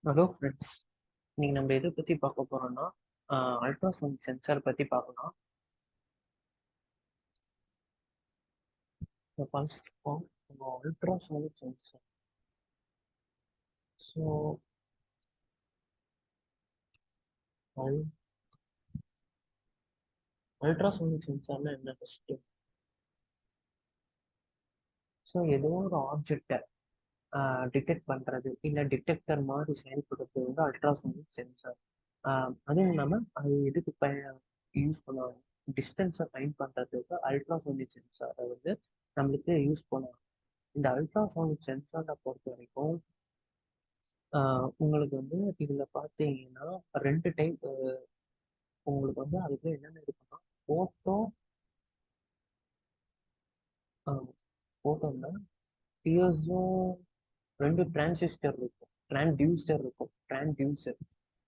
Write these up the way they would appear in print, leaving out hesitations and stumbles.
Hello friends, இன்னைக்கு நம்ம எதை பற்றி பார்க்க போறோம்னா அல்ட்ராசவுண்ட் சென்சார் பற்றி பார்க்கலாம். இந்த first ultrasound sensor. So ultrasound சென்சார்னா என்ன ஃபர்ஸ்ட்? ஸோ ஏதோ ஒரு ஆப்ஜெக்டை டிடெக்ட் பண்ணுறது இல்லை டிடெக்டர் மாதிரி செயல்படுறது வந்து அல்ட்ராசவுண்ட் சென்சார். அதுவும் இல்லாமல் அது எதுக்கு யூஸ் பண்ணுவாங்க, டிஸ்டன்ஸை ஃபைண்ட் பண்ணுறதுக்கு அல்ட்ராசவுண்ட் சென்சாரை வந்து நம்மளுக்கு யூஸ் பண்ணுவாங்க. இந்த அல்ட்ராசவுண்ட் சென்சாரை பொறுத்த வரைக்கும் உங்களுக்கு வந்து இதுல பார்த்தீங்கன்னா ரெண்டு டைப். உங்களுக்கு வந்து அதுக்குள்ள என்னென்ன இருக்குன்னா போட்டோ போட்டோன்னா பியர்ஸோ ரெண்டு டிரான்சிஸ்டர் இருக்கும், டிரான்டியூசர்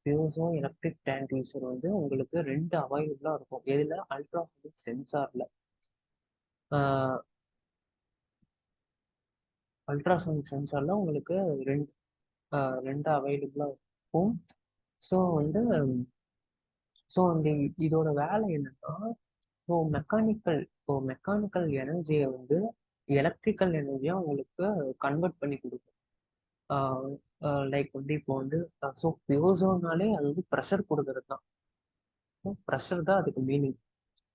பியூசோ எலக்ட்ரிக் டிரான்டியூசர் வந்து உங்களுக்கு ரெண்டு அவைலபிளா இருக்கும். எதுல? அல்ட்ராசோனிக் சென்சார்ல. அல்ட்ராசோனிக் சென்சார்ல உங்களுக்கு ரெண்டு ரெண்டு அவைலபிளா இருக்கும். ஸோ வந்து அந்த இதோட வேலை என்னன்னா, மெக்கானிக்கல் எனர்ஜியை வந்து எலக்ட்ரிக்கல் எனர்ஜியா உங்களுக்கு கன்வெர்ட் பண்ணி கொடுக்கும். லைக் வந்து இப்போ வந்து பியூசோனாலே அது வந்து ப்ரெஷர் கொடுக்கறது தான். ப்ரெஷர் தான் அதுக்கு மீனிங்.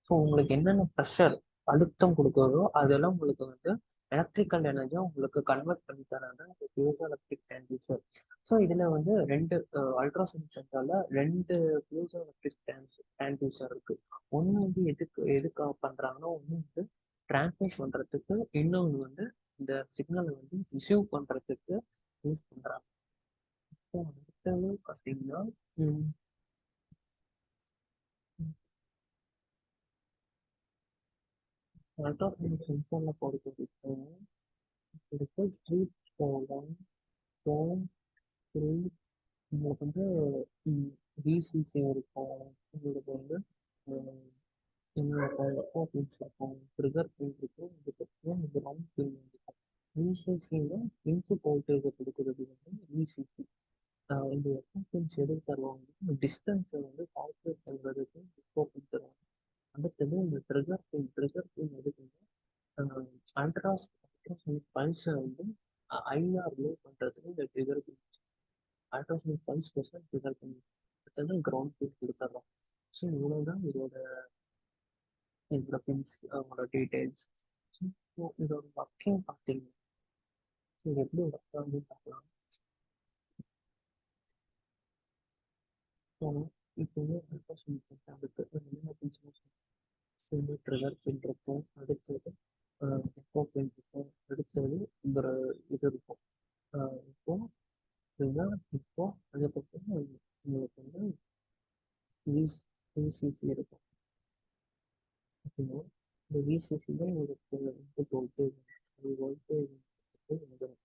ஸோ உங்களுக்கு என்னென்ன ப்ரெஷர் அழுத்தம் கொடுக்குறதோ அதெல்லாம் உங்களுக்கு வந்து எலக்ட்ரிக்கல் எனர்ஜியா உங்களுக்கு கன்வெர்ட் பண்ணி தராங்க இந்த பியூசோ எலக்ட்ரிக் டிரான்டியூசர். ஸோ இதுல வந்து ரெண்டு அல்ட்ராசவுண்ட் சென்சார்ல ரெண்டு பியூசோ எலக்ட்ரிக் டிரான்டியூசர் இருக்கு. ஒன்று வந்து எதுக்காக பண்றாங்கன்னா, ஒன்று வந்து டிரான்ஸ்மிட் பண்றதுக்கு, இன்னொன்று வந்து இந்த சிக்னலை வந்து ரிசீவ் பண்றதுக்கு யூஸ் பண்றாங்க. ஸோ அடுத்தது பார்த்தீங்கன்னா அல்ட்ராசவுண்ட் சென்சார்ல பொறுத்த வரைக்கும் ஸ்ட்ரீட் போகலாம். உங்களுக்கு வந்து விசிசி இருக்கும், உங்களுக்கு வந்து என்ன இருக்கும், எக்கோ பின்ஸ் இருக்கும், ட்ரிகர் பின் இருக்கும், இதுக்கப்புறம் இந்த ரவுண்ட் பின் இருக்கும். விசிசியில் இன்புட் வோல்டேஜை கொடுக்கறது வந்து விசிசி. இந்த எக்கோ பின்ஸ் எது தருவாங்க, டிஸ்டன்ஸை வந்து கால்குலேட் பண்ணுறதுக்கு எக்கோ பின் தருவாங்க. அடுத்தது இந்த ட்ரிகர் பின் எதுக்குன்னா அல்ட்ராசோனிக் பல்ஸை வந்து ஐஆர் லோ பண்ணுறதுக்கு இந்த ட்ரிகர் பின். அல்ட்ராசோனிக் பல்ஸ் பேஸில் ட்ரிகர் பின் அடுத்தது கிரவுண்ட் பின் கொடுத்துட்றோம். ஸோ இவ்வளோதான் இதோட பின்ஸ், அவங்களோட டீட்டெயில்ஸ். ஸோ இதோட ஒர்க்கிங் பார்த்தீங்கன்னா இது எப்படி ஒர்க் ஆகுது பார்க்கலாம். ஸோ இப்போ வந்து அல்ட்ராசோனிக் அதுக்கு என்னென்ன பின்ஸ் ட்ரிகர் பின் இருக்கும், அடுத்தது எக்கோ பின் இருக்கும், அடுத்தது இந்த இது இருக்கும். இப்போ இதுதான் இப்போ அதுக்கப்புறம் உங்களுக்கு வந்து விசிசி இருக்கும். ஓகேவா? இந்த விசிசி தான் உங்களுக்கு இன்புட் வோல்டேஜ், அது வோல்டேஜ் வந்துடும்.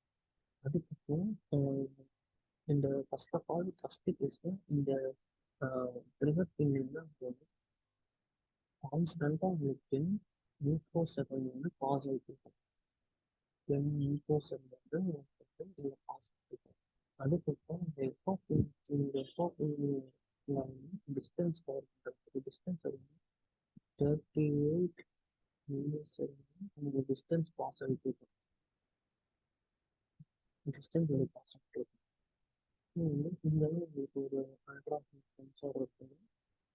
அதுக்கப்புறம் இந்த ஃபர்ஸ்ட் ஆஃப் ஆல் ஃபர்ஸ்ட் கேஸில் இந்த ட்ரிகர் பின் வந்து கான்ஸ்டண்ட்டாக உங்களுக்கு 10 µs வந்து பாஸ் ஆகிட்டு இருக்கும். 10 µs வந்து உங்களுக்கு இதில் பாஸ் ஆகிட்டு இருக்கும். அதுக்கப்புறம் இந்த எஃப்ஓ டிஸ்டன்ஸ் கவர் பண்ணுறதுக்கு டிஸ்டன்ஸ் வந்து 38 ms உங்களுக்கு டிஸ்டன்ஸ் பாஸ் ஆகிட்டு இருக்கும். டிஸ்டன்ஸ் வந்து பாஸ் ஆகிட்டு இருக்கும். இந்த உங்களுக்கு ஒரு அல்ட்ராசவுண்ட் சென்சார் இருக்குது,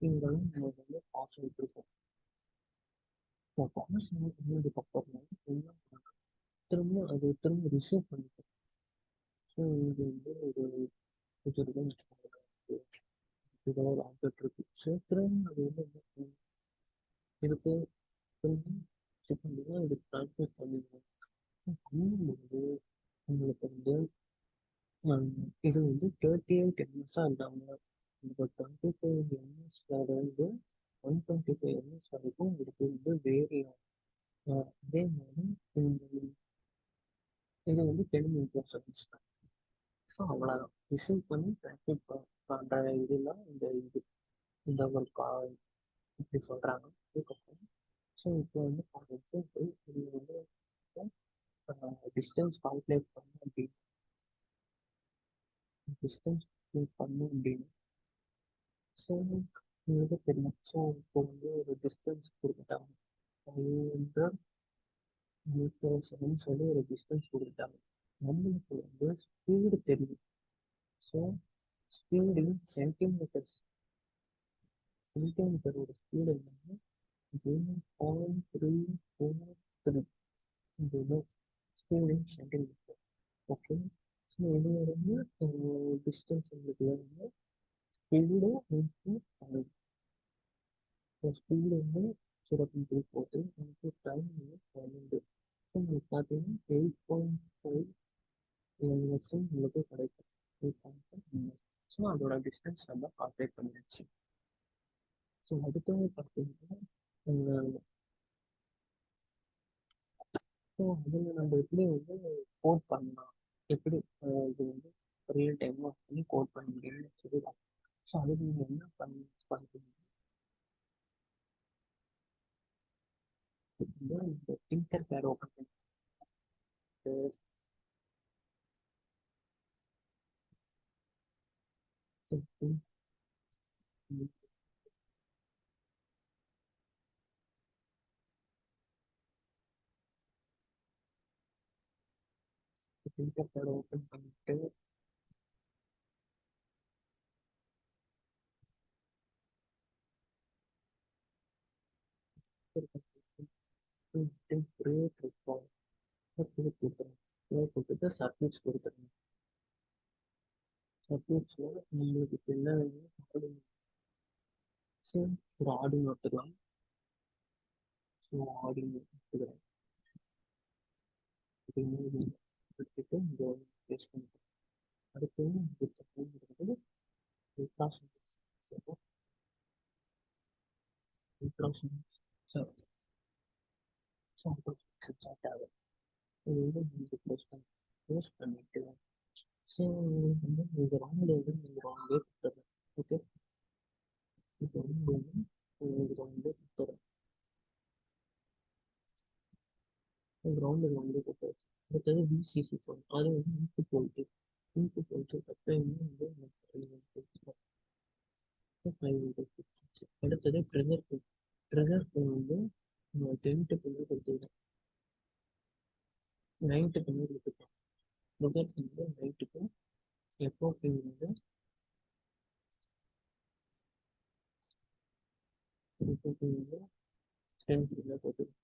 இந்த உங்களுக்கு வந்து பாஸ் ஆகிட்டு இருக்கும். ஸோ பாஸ் ஆனதுக்கப்புறம் என்ன பண்ணாங்க, திரும்ப ரிசீவ் பண்ணிக்கும். ஸோ இது வந்து ஒரு இது இருக்குன்னு வச்சுக்கோங்களேன். இதோட ஒரு ஆப்ஜெக்ட் இருக்கு. ஸோ திரும்ப அது வந்து என்ன பண்ணும், இதுக்கு திரும்ப செக் பண்ணி இது டிரான்ஸ்மிட் பண்ணிடுவோம். பண்ணும்போது உங்களுக்கு வந்து இது வந்து 38 எம்எஸ்ஸாக இல்லாமல் இப்போ 25 எம்எஸ்லேருந்து 125 எம்எஸ் வரைக்கும் உங்களுக்கு வந்து வேரி ஆகும். அதே மாதிரி இந்த இது வந்து 10 µs தான். ஸோ அவ்வளோதான், ரிசீவ் பண்ணி டிரான்ஸ்மிட் பண்ணுற இதெல்லாம் இந்த ஒரு இப்படி சொல்கிறாங்க. அதுக்கப்புறம் ஸோ இப்போ வந்து ஃபார் எக்ஸாம்பிள் இது வந்து டிஸ்டன்ஸ் கால்குலேட் பண்ண அப்படி டிஸ்டன்ஸ் பண்ணும் அப்படின்னு. ஸோ உங்களுக்கு தெரியும். ஸோ இப்போ வந்து ஒரு டிஸ்டன்ஸ் கொடுத்துட்டாங்க. அது வந்து 1000 சொல்லி ஒரு டிஸ்டன்ஸ் கொடுத்துட்டாங்க. நம்மளுக்கு வந்து ஸ்பீடு தெரியும். ஸோ ஸ்பீடு சென்டிமீட்டர்ஸ், சென்டிமீட்டரோட ஸ்பீடு வந்து 0.343 இது ஸ்பீடு சென்டிமீட்டர். ஓகே. ஸோ இது வந்து டிஸ்டன்ஸ் உங்களுக்கு வந்து speed into time. So speed வந்து 0.343 இன்ட்டு டைம் வந்து 12. ஸோ உங்களுக்கு பார்த்தீங்கன்னா 8.5 மினிட்ஸும் உங்களுக்கு கிடைக்கும். 8.5 மினிட்ஸ். ஸோ அதோட டிஸ்டன்ஸ் நம்ம கால்குலேட் பண்ணியாச்சு. ஸோ அடுத்தது பார்த்தீங்கன்னா ஸோ அதில் நம்ம எப்படி வந்து கோட் பண்ணலாம், எப்படி இது வந்து ரியல் டைமாக பண்ணி கோட் பண்ண முடியும்னு சொல்லலாம். ஸோ அதுக்கு நீங்கள் என்ன பண்ணுறீங்க வந்து இந்த டிங்கர் பேட் ஓப்பன் பண்ணிட்டு டிங்கர் பேட் ஓப்பன் பண்ணிட்டு கிரியேட் இருக்கும் கொடுத்துருங்க. கொடுத்துட்டு சர்வீஸ் கொடுத்துருங்க. சர்வீஸில் உங்களுக்கு இப்போ என்ன வேணும், ஒரு ஆடியோ எடுத்துக்கலாம். ஸோ ஆடியோ எடுத்துக்கிறேன். எடுத்துட்டு இங்கே பேஸ்ட் பண்ணிக்கிறேன். அடுத்து இருக்கிறது இன்ஃப்ராஸ்ட்ரக்சர். இன்ஃப்ராஸ்ட்ரக்சர் தேவை. இது வந்து நீங்கள் ப்ளேஸ் பண்ணிட்டு ஸோ வந்து நீங்கள் ராங்கில் வந்து நீங்கள் ராங்கே கொடுத்துட்றேன். ஓகே. இப்போ வந்து இது ராங்கே கொடுத்துட்றேன். கிரவுண்டில் வந்து கொடுத்தாச்சு. அடுத்தது விசிசி போகணும். அது வந்து இன்புட் வோல்ட்டு எப்பயுமே வந்து 5 அடுத்தது ட்ரிகர் பின். ட்ரிகர் பின் வந்து 10th பின்னு கொடுத்துருக்கேன், 9th பின்னு கொடுத்துருக்கேன். ட்ரிகர் பின் வந்து 9th, எப்போ பின் வந்து எப்போ பின் வந்து 10th பின்ன போட்டுருக்கேன்.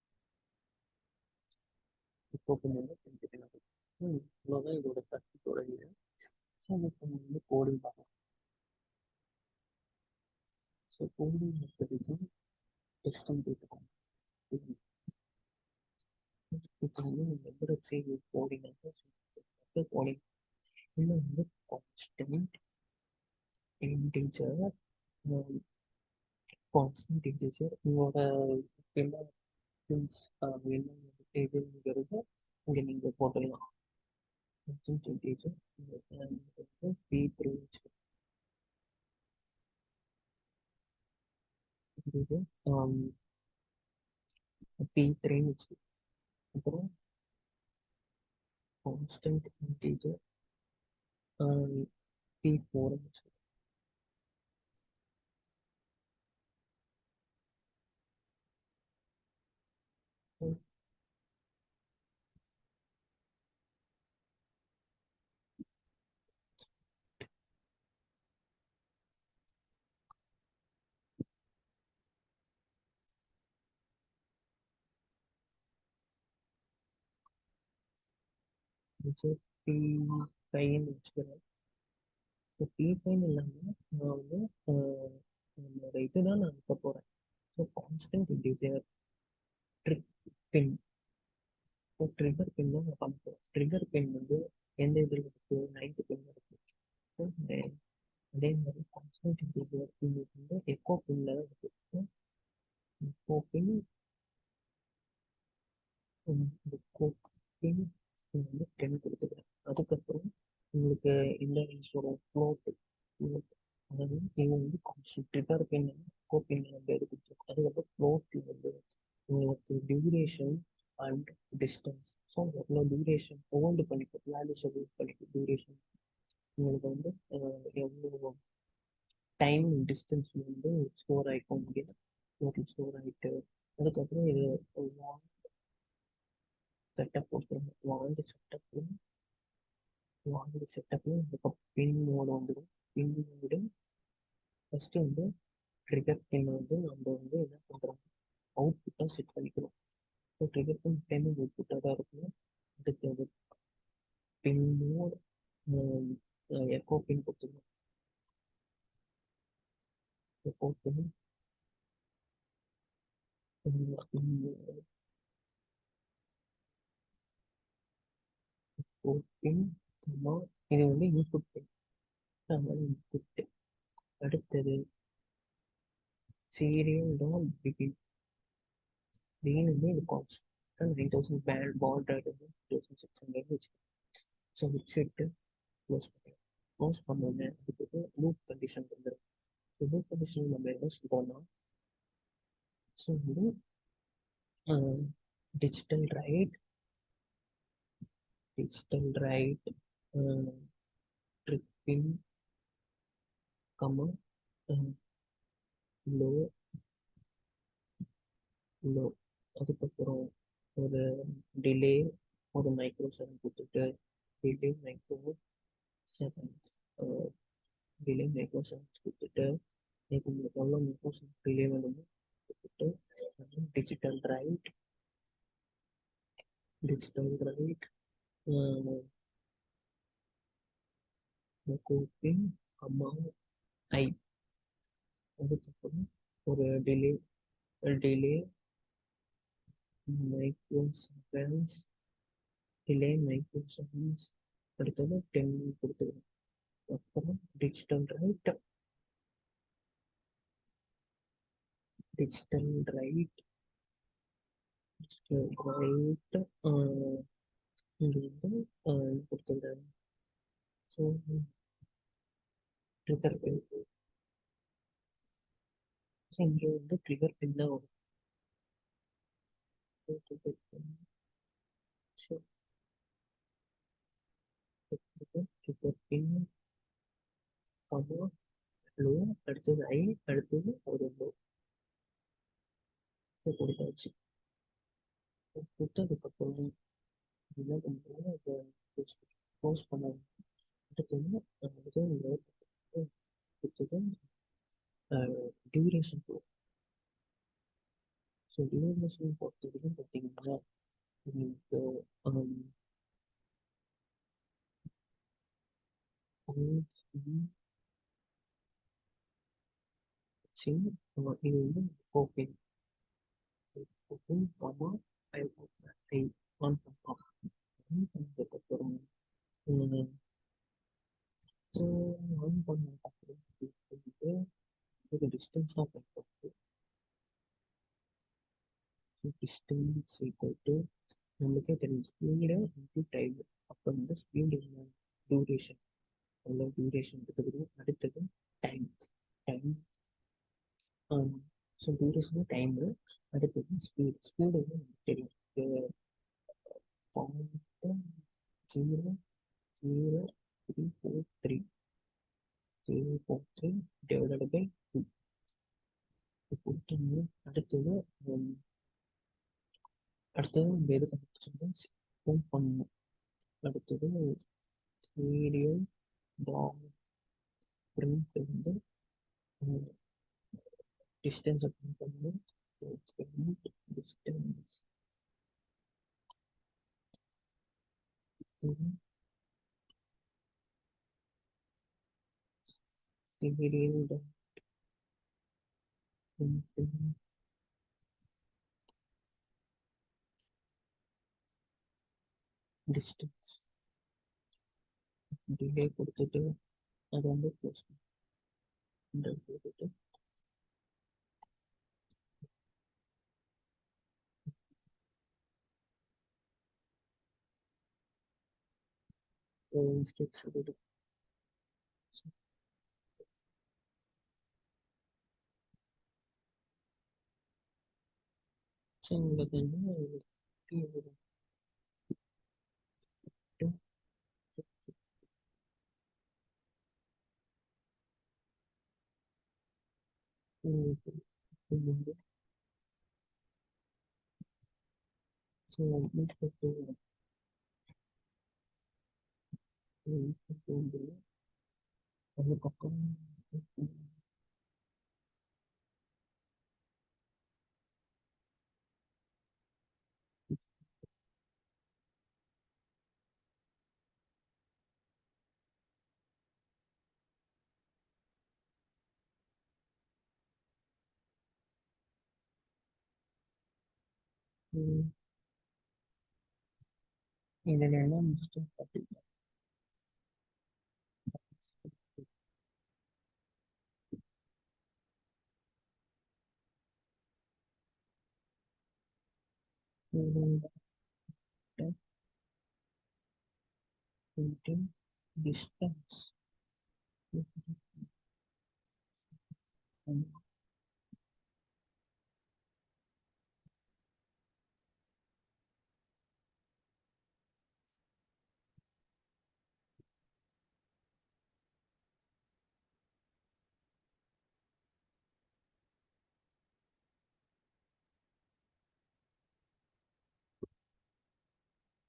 இப்போ பின் வந்து 10th பின்ன போட்டுருக்கேன். இவ்வளோதான் இதோட சர்க்யூட்டோட இது. ஸோ இப்போ நம்ம வந்து கோடிங் பார்க்கலாம். ஸோ கோடிங் எடுத்துக்கிட்டு டெஸ்டிங் போட்டுக்கோங்க. இப்போ வந்து நீங்கள் எந்த செய்தி கோடிங் கோடிங் இன்னும் வந்து கான்ஸ்டன்ட் இன்டிஜர், கான்ஸ்டன்ட் இன்டிஜர் உங்களோட என்ன things, என்ன இதுங்கிறது இங்கே நீங்கள் போட்டுடலாம். கான்ஸ்டன்ட் இன்டிஜர் P3 இது P3 வச்சு, அப்புறம் கான்ஸ்டன்ட் இன்டிஜர் P4 வச்சு. P5 வச்சுக்கிறேன். இப்போ P5 இல்லாமல் நான் வந்து என்னோட இதுதான் நான் அனுப்ப போகிறேன். ஸோ கான்ஸ்டன்ட் இன்டிஜர் ட்ரிக் பின். ஸோ ட்ரிகர் பின் தான் நான் பண்ண போகிறேன். ட்ரிகர் பின் வந்து எந்த இதில் இருக்குது, 9th பின் இருக்குது. ஸோ அதே மாதிரி கான்ஸ்டன்ட் இன்டிஜர் உங்களுக்கு வந்து எக்கோ பின்ல தான் இருக்குது. எக்கோ பின் எக்கோ பின் வந்து 10 கொடுத்துக்கிறேன். அதுக்கப்புறம் உங்களுக்கு இந்த இன்ஸோட ஃப்ளோட்டு, அதாவது இது வந்து கான்ஸ்டன்ட் ட்ரிகர் பின் எக்கோ பின் நம்ம எடுத்துருக்கோம். அதுக்கப்புறம் ஃப்ளோட்டில் வந்து உங்களுக்கு டியூரேஷன் அண்ட் டிஸ்டன்ஸ். ஸோ எவ்வளோ டியூரேஷன் ஹோல்டு பண்ணிக்கும், வேல்யூ ஷெடியூல் பண்ணிக்கும் டியூரேஷன் உங்களுக்கு வந்து எவ்வளோ டைம் டிஸ்டன்ஸ் வந்து ஸ்டோர் ஆகிக்கும் இங்கே டோட்டல் ஸ்டோர் ஆகிட்டு அதுக்கப்புறம் இது செட்டப் கொடுத்துருங்க. வாங்கி செட்டப்ல இந்த பின் மோடு வந்துடும். பின் மோடு ஃபஸ்ட்டு வந்து ட்ரிகர் பின் வந்து நம்ம வந்து என்ன பண்ணுறோம், அவுட்புட்டாக செட் பண்ணிக்கிறோம். ஸோ ட்ரிகர் பின் டைமும் அவுட்புட்டாக தான் இருக்கும். அடுத்தது பின் மோட் எக்கோ பின் கொடுத்துருவோம். எக்கோ பின் பின் இது வந்து இன்புட் பின். இன்புட். அடுத்தது சீரியல் டாட் பிகின். பிகின் வந்து இது கான்ஸ்டன்ட் 9000 பேண்ட் பாண்ட் ரேட் வந்து 2600 வச்சு. ஸோ வச்சுட்டு க்ளோஸ் பண்ணுறோம். க்ளோஸ் பண்ணோன்னே அதுக்கு லூப் கண்டிஷன் வந்துடும். ஸோ லூப் கண்டிஷன் நம்ம என்ன சொல்கிறோம்னா, ஸோ வந்து digital write tripping comma low low அதுக்கப்புறம் ஒரு டிலே ஒரு மைக்ரோ செகண்ட் கொடுத்துட்டு delay micro seconds delay micro seconds கொடுத்துட்டு இப்போ உங்களுக்கு எவ்வளோ மைக்ரோ செகண்ட் டிலே வேணுமோ கொடுத்துட்டு டிஜிட்டல் ரைட் கோப்பிங் அமௌண்ட் ஐ அதுக்கப்புறம் ஒரு டிலே மைக்ரோ செகண்ட்ஸ் அடுத்தது 10 கொடுத்துருவோம். அப்புறம் டிஜிட்டல் ரைட் இங்கே வந்து கொடுத்துருக்காங்க. ஸோ ட்ரிகர் பின். ஸோ இங்கே வந்து ட்ரிகர் பின் தான் வரும். ட்ரிகர் பின் ட்ரிகர் பின் கமா லோ அடுத்தது ஐ அடுத்தது ஒரு லோ கொடுத்தாச்சு. கொடுத்ததுக்கப்புறம் என்ன பண்ணுறோம், அதை க்ளோஸ் பண்ணணும். அடுத்தது அடுத்தது டியூரேஷன் போகும். ஸோ டியூரேஷன் பொறுத்த வரைக்கும் பார்த்தீங்கன்னா உங்களுக்கு இது வந்து ஓப்பன் கமா ஐ ஆன் பண்ணுறோம். ஆன் பண்ணதுக்கப்புறம் ஆன் பண்ணதுக்கப்புறம் ஒரு டிஸ்டன்ஸாக பண்ணுறது. டிஸ்டன்ஸ் ஈக்குவல் டு நம்மளுக்கே தெரியும் ஸ்பீடு இன்டூ டைம். அப்போ வந்து ஸ்பீடு என்ன, டியூரேஷன் எவ்வளோ டியூரேஷன் எடுத்துக்கிறோம். அடுத்தது time time so duration time. அடுத்தது ஸ்பீடு வந்து நமக்கு தெரியும். பாயிண்ட் 0.0343 டிவைடட் பை 2 கொடுத்தோம்னா அடுத்தது நம்ம எது கண்டுபிடிச்சோம்னா ஃபோன் பண்ணணும். அடுத்தது சீரியல் டாட் பிரிண்ட் வந்து டிஸ்டன்ஸ் அப்படின்னு பண்ணணும். Distance serial dot distance delay கொடுத்துட்டு அதை வந்து க்ளோஸ் கொடுத்துட்டு ஸ்டெப்ஸ் கொடுத்து ஸோ உங்களுக்கு வந்து வந்து ஸோ வந்து அதுக்கப்புறம் இதில் என்ன மிஸ்டேக் அப்படின்னா distance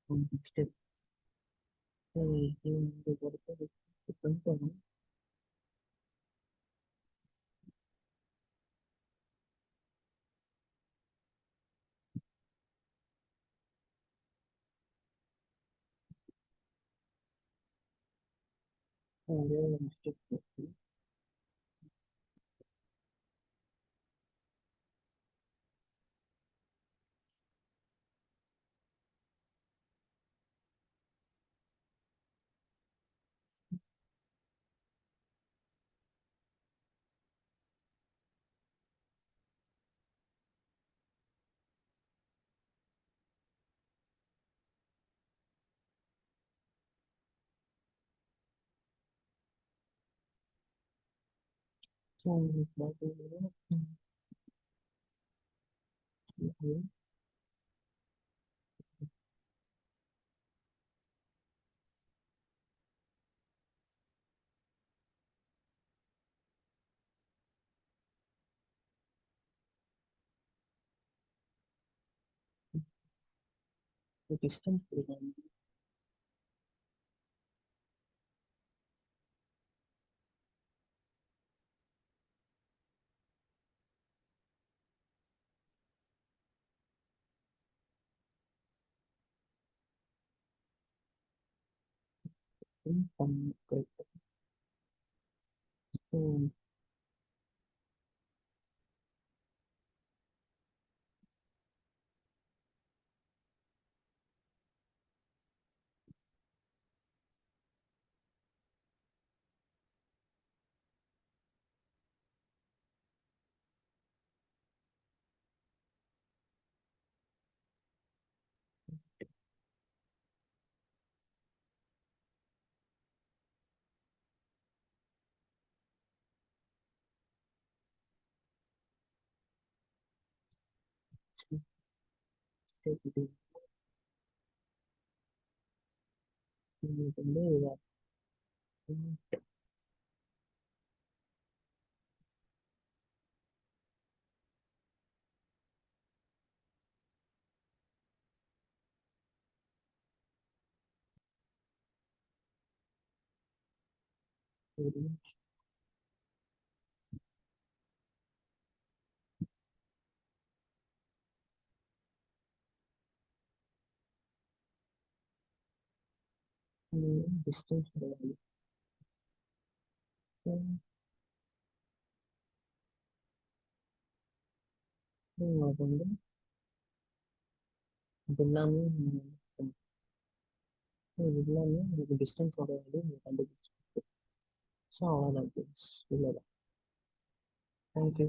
and step இந்த பொறுத்த டிபெண்ட் பண்ணும் ஒரே ஒரு மிஸ்டேக் இருக்கு ஸோ உங்களுக்கு பார்த்தீங்கன்னா இது டிஸ்டன்ஸ் கொடுக்காங்க பண்ண கரெக்டாக ஸோ இது உங்களுக்கு வந்து ஒரு டிஸ்டன்ஸ் கிடையாது ஸோ உங்களுக்கு வந்து இது எல்லாமே இது எல்லாமே உங்களுக்கு டிஸ்டன்ஸோட வந்து உங்களுக்கு கண்டுபிடிச்சு ஸோ அவ்வளோதான் இல்லை தேங்க்யூ